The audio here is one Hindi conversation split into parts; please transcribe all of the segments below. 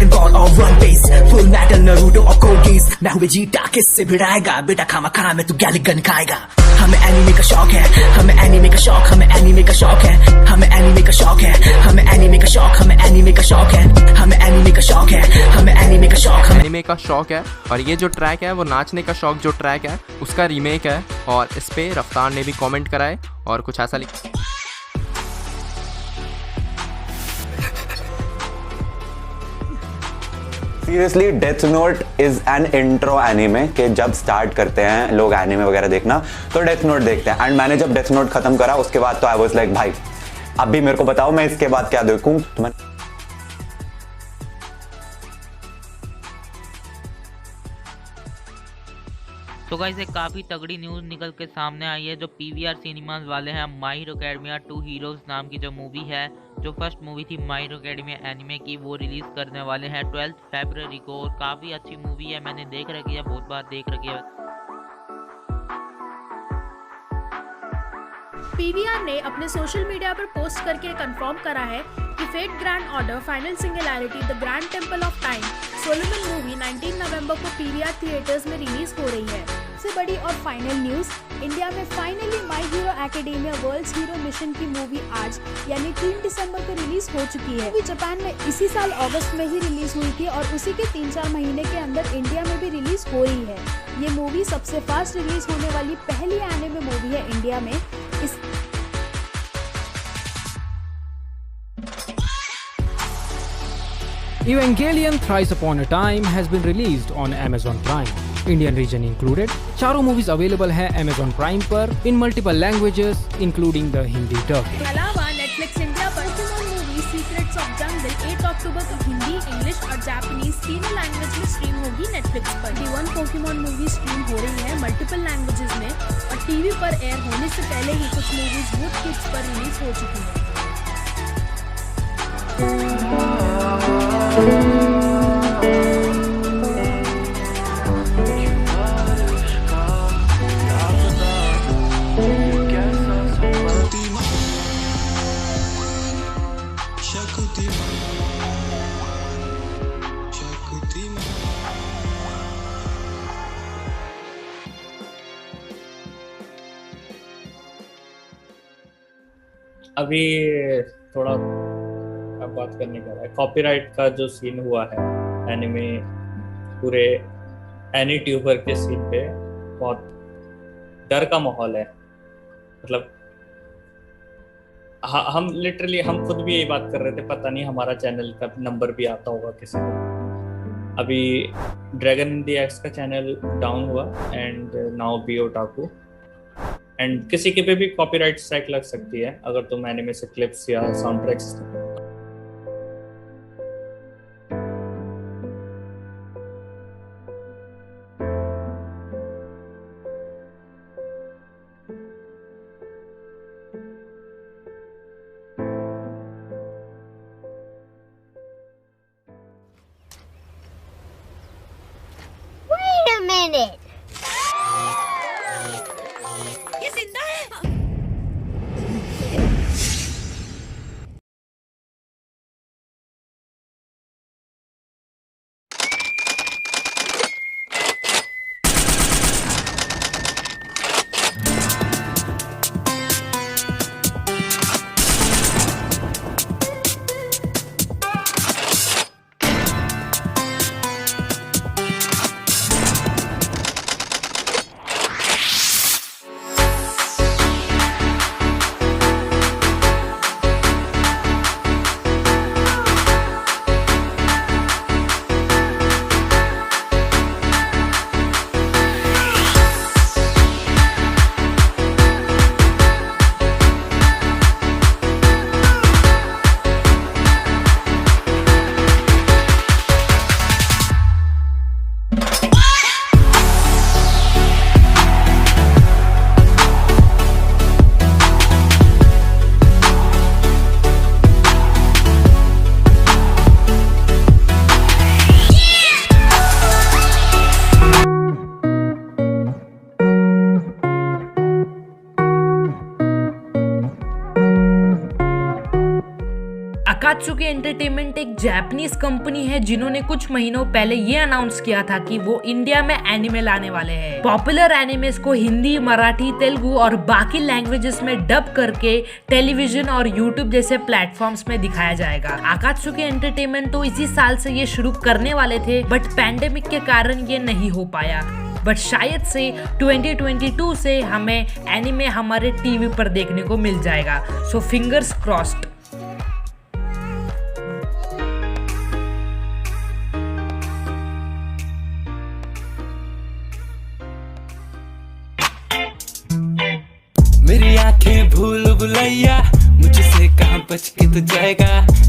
Dragon Ball or One Piece, Full Metal, Naruto or Code Geass, ना हुए जीता किससे भिड़ाएगा, बेटा खामा खा में तू गैलिगन खाएगा। हमें एनीमे का शौक है, हमें एनीमे का शौक, हमें एनीमे का शौक है, हमें एनीमे का शौक है, हमें एनीमे का शौक, हमें एनीमे का शौक है, हमें एनीमे का शौक है, हमें एनीमे का शौक, हमें एनीमे का शौक है। और ये जो ट्रैक है वो नाचने का शौक जो ट्रैक है उसका रीमेक है, और इस पे रफ्तार ने भी कमेंट करा है और कुछ ऐसा लिखा। Seriously death note is an intro anime के जब स्टार्ट करते हैं लोग एनीमे वगैरह देखना तो डेथ नोट देखते हैं। एंड मैंने जब डेथ नोट खत्म करा उसके बाद तो आई वाज लाइक भाई अब भी मेरे को बताओ मैं इसके बाद क्या देखूं। तो गाइस एक काफ़ी तगड़ी न्यूज़ निकल के सामने आई है। जो पीवीआर सिनेमाज वाले हैं माय हीरो एकेडमिया 2 हीरोज नाम की जो मूवी है, जो फर्स्ट मूवी थी माय हीरो एकेडमिया एनिमे की, वो रिलीज करने वाले हैं 12 फरवरी को। और काफ़ी अच्छी मूवी है, मैंने देख रखी है, बहुत बार देख रखी है। पीवीआर ने अपने सोशल मीडिया पर पोस्ट करके कंफर्म करा है कि Fate Grand Order Final Singularity the Grand Temple of Time Solomon movie 19 नवंबर को पीवीआर थिएटर्स में रिलीज हो रही है। सबसे बड़ी और फाइनल न्यूज, इंडिया में finally My Hero Academia World's Hero Mission की मूवी आज यानी 3 दिसंबर को रिलीज हो चुकी है। मूवी जापान में इसी साल अगस्त में ही रिलीज हुई थी और उसी के 3-4 महीने के अंदर इंडिया में भी रिलीज हो रही है। ये मूवी सबसे फास्ट रिलीज होने वाली पहली एनिमे मूवी है इंडिया में। Evangelion Thrice Upon a Time has been released on Amazon Prime, Indian region included. चारों मूवीज अवेलेबल है Amazon Prime पर in multiple languages including the Hindi dub. इसके अलावा Netflix इंडिया पर पोकेमॉन मूवी सीक्रेट्स ऑफ जंगल 8 अक्टूबर को हिंदी, इंग्लिश और जापानीज तीनों लैंग्वेज में स्ट्रीम होगी Netflix पर। D1 पोकेमॉन मूवी स्ट्रीम हो रही है मल्टीपल लैंग्वेजेस में और टीवी पर एयर होने से पहले ही कुछ मूवीज वुड किड्स पर रिलीज हो चुकी है। अभी थोड़ा अब बात करने का है कॉपीराइट का जो सीन हुआ है एनिमे पूरे एनी ट्यूबर के सीन पे बहुत डर का माहौल है। मतलब हम लिटरली हम खुद भी यही बात कर रहे थे, पता नहीं हमारा चैनल का नंबर भी आता होगा किसी को। अभी ड्रैगन दी एक्स का चैनल डाउन हुआ and now be otaku and किसी के पे भी कॉपीराइट स्ट्राइक लग सकती है अगर तुम एनिमे से क्लिप्स या sound tracks Wait a minute. Akatsuki entertainment एक जापानीज कंपनी है जिन्होंने कुछ महीनों पहले ये अनाउंस किया था कि वो इंडिया में एनिमे लाने वाले हैं। पॉपुलर एनिमेस को हिंदी, मराठी, तेलुगु और बाकी लैंग्वेजेस में डब करके टेलीविजन और यूट्यूब जैसे प्लेटफॉर्म्स में दिखाया जाएगा। आकात्सुकी एंटरटेनमेंट तो इसी साल से ये शुरू करने वाले थे, बट पैंडेमिक के कारण ये नहीं हो पाया। बट शायद से 2022 से हमें एनिमे हमारे टीवी पर देखने को मिल जाएगा। So fingers crossed. मेरी आंखें भूल भुलैया, मुझसे कहाँ बच के तो जाएगा।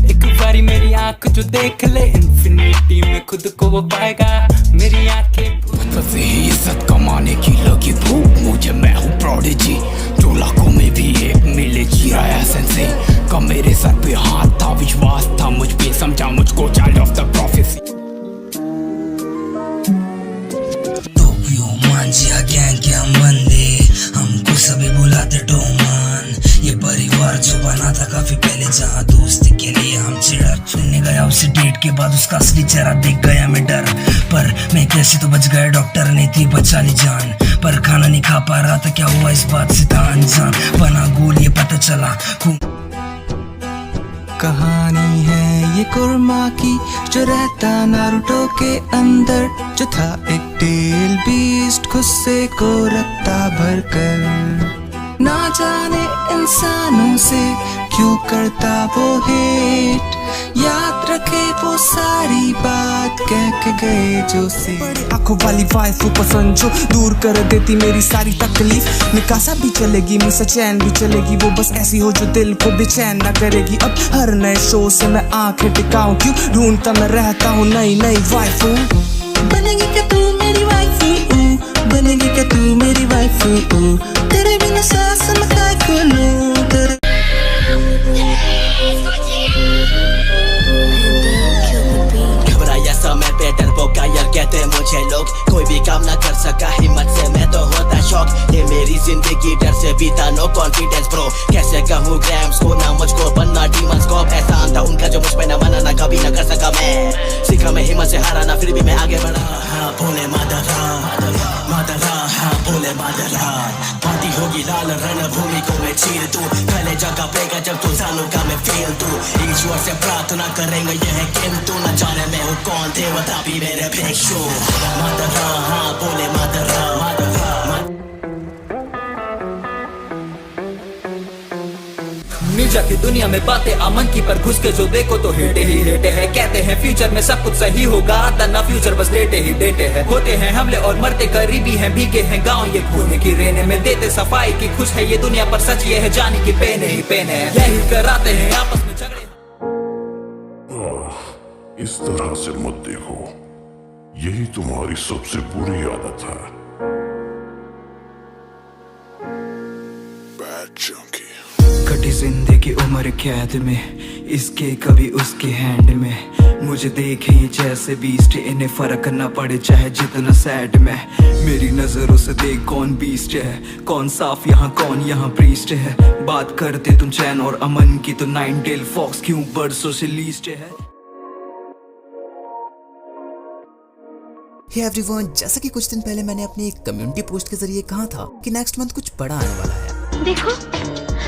एक बारी मेरी आंख जो देख ले, इंफिनिटी में खुद को वो पाएगा। मेरी आंखें से ही इज्जत कमाने की लगी भूख मुझे, मैं हूँ प्रोडिजी, जो लाखों में भी एक मिले चिराया सेंसे का। मेरे सर पे हाथ था, विश्वास था मुझ पे, समझा मुझको child of the prophecy. Tokyo मांजिया गैंग के हम बंदे, हमको सभी बुलाते डोमान। ये परिवार जो बना था काफी पहले, जहाँ दोस्ती के लिए हम चिड़क सुनने गया उसे डेट के बाद उसका असली चेहरा देख गया मैं डर। पर मैं कैसे तो बच गया, डॉक्टर ने थी बचा ली जान। पर खाना नहीं खा पा रहा था, क्या हुआ इस बात से था अनजान। बना गोल ये पता चला। कहानी है ये कुरमा की, जो रहता नारुतो के अंदर, जो था एक टेल बीस्ट, खुद से को रखता भर कर। ना जाने इंसानों से क्यों करता वो हेट, याद रखे वो सारी बात कह के गए जो से। बड़ी आंखों वाली वाइफ को पसंद, जो दूर कर देती मेरी सारी तकलीफ। निकासा भी चलेगी, मुझसे चैन भी चलेगी, वो बस ऐसी हो जो दिल को बेचैन ना करेगी। अब हर नए शो से मैं आंखें टिकाऊं, क्यों ढूंढता मैं रहता हूँ नई नई वाइफ। बनेगी क्या तू मेरी वाइफ, बनेगी क्या तू मेरी वाइफ। तेरे बिना सांस मैं काय को लूं, तेरे घबराया समय पे डरपोका यार कहते मुझे लोग, कोई भी काम ना कर सका हिम्मत से, मैं तो होता शौक। ये मेरी जिंदगी डर से बीता, नो कॉन्फिडेंस ब्रो। कैसे कहूँ ग्रैम्स को ना मुझको बनना डीमंस को, एहसान था उनका जो मुझ पे न माना, ना कभी ना कर सका मैं। सीखा मैं हिम्मत से हारा ना, फिर भी मैं आगे बढ़ा। हाँ भोले मादरा, मादरा हाँ भोले मादरा। पार्टी होगी लाल रणभूमि को मैं चीर दूं, पहले जगह पेगा जब तू जानू का मैं फील दूं। ईश्वर से प्रार्थना करेंगे ये है किंतु, न जाने मैं हूँ कौन, देवता भी मेरे भिक्षु। मादरा हाँ भोले मादरा, मादरा। निजा की दुनिया में बातें अमन की, पर घुस के जो देखो तो हेटे ही हेटे हैं। कहते हैं फ्यूचर में सब कुछ सही होगा, आता ना फ्यूचर बस डेटे ही डेटे है। होते हैं हमले और मरते करीबी हैं, भीगे हैं गांव ये खून की रेने में, देते सफाई की खुश है ये दुनिया, पर सच ये है जानी की पेने ही पेने है। यही कराते हैं आपस में झगड़े। इस तरह से मत देखो, यही तुम्हारी सबसे बुरी आदत है। कटी जिंदगी उम्र कैद में, इसके कभी उसके हैंड में। मुझे देखे ये जैसे बीस्ट, इन्हें फर्क न पड़े चाहे जितना सैड में। मेरी नजरों से देख कौन बीस्ट है, कौन साफ यहाँ कौन यहाँ प्रीस्ट है। बात करते तुम चैन और अमन की, तो 9 टेल फॉक्स क्यों बरसों से लीस्ट है। हे एवरीवन, जैसा कि कुछ दिन पहले मैंने अपनी एक कम्युनिटी पोस्ट के जरिए कहा था कि नेक्स्ट मंथ कुछ बड़ा आने वाला है। देखो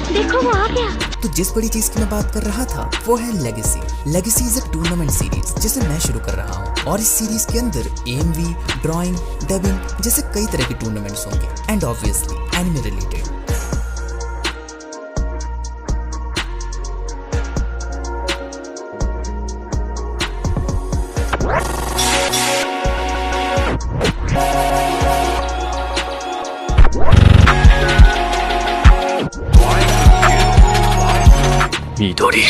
देखो वो आ गया। तो जिस बड़ी चीज की मैं बात कर रहा था वो है legacy. Legacy is a tournament series जिसे मैं शुरू कर रहा हूँ, और इस सीरीज के अंदर AMV, ड्राइंग, डबिंग जैसे कई तरह के टूर्नामेंट्स होंगे, एंड ऑब्वियसली एनिमे रिलेटेड।緑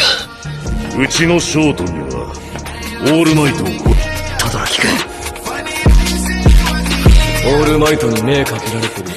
うちのショートにはオールマイトを轟くん、オールマイトに目かけられてる。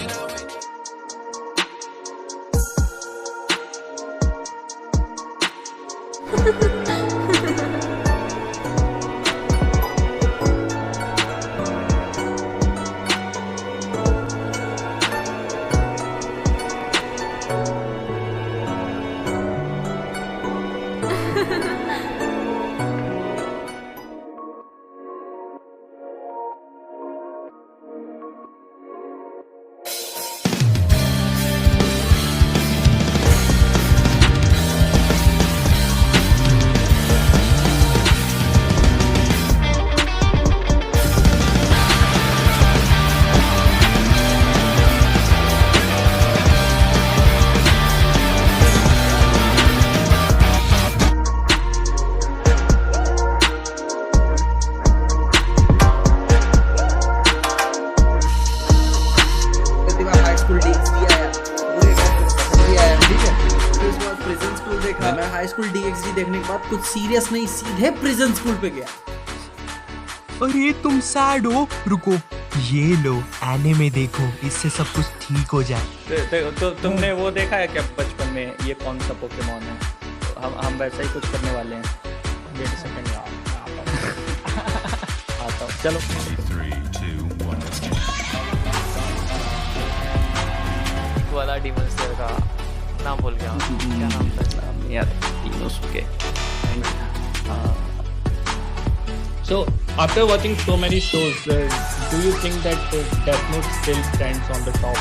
बाद कुछ सीरियस नहीं, सीधे प्रिजन स्कूल पे गया। अरे तुम सैड हो, रुको ये लो एनिमे देखो, इससे सब कुछ ठीक हो जाए। तो तुमने वो देखा है क्या बचपन में, ये कौन सा पोकेमॉन है? हम वैसा ही कुछ करने वाले हैं। वेट अ सेकंड आता हूँ, चलो। 3, 2, 1 वाला डीमन स्लेयर का नाम भूल गया, क्या नाम था यार, Inosuke. So after watching so many shows, do you think that Death Note still stands on the top?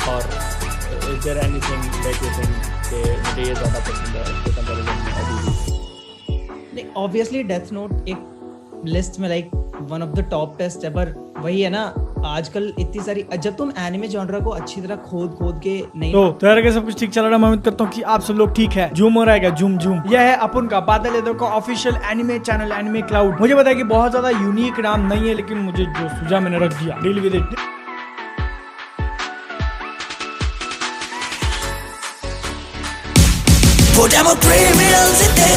Or is there anything that you think कि मुझे ये ज़्यादा पसंद है इसके कंपैरिजन में अभी? नहीं, ऑब्वियसली डेथ नोट एक लिस्ट में like one of the top test है, पर वही है ना, आजकल इतनी सारी, जब तुम एनिमे जॉनरा को अच्छी तरह खोद के नहीं तो यार के सब कुछ ठीक चल रहा है। मैं उम्मीद करता हूँ कि आप सब लोग ठीक है। जूम हो रहा है क्या? जूम यह है अपन का बादल यादव का official anime channel anime cloud. मुझे पता है कि बहुत ज्यादा यूनिक नाम नहीं है, लेकिन मुझे जो सूझा मैंने रख दिया। Deal with it. Votiamo criminals e te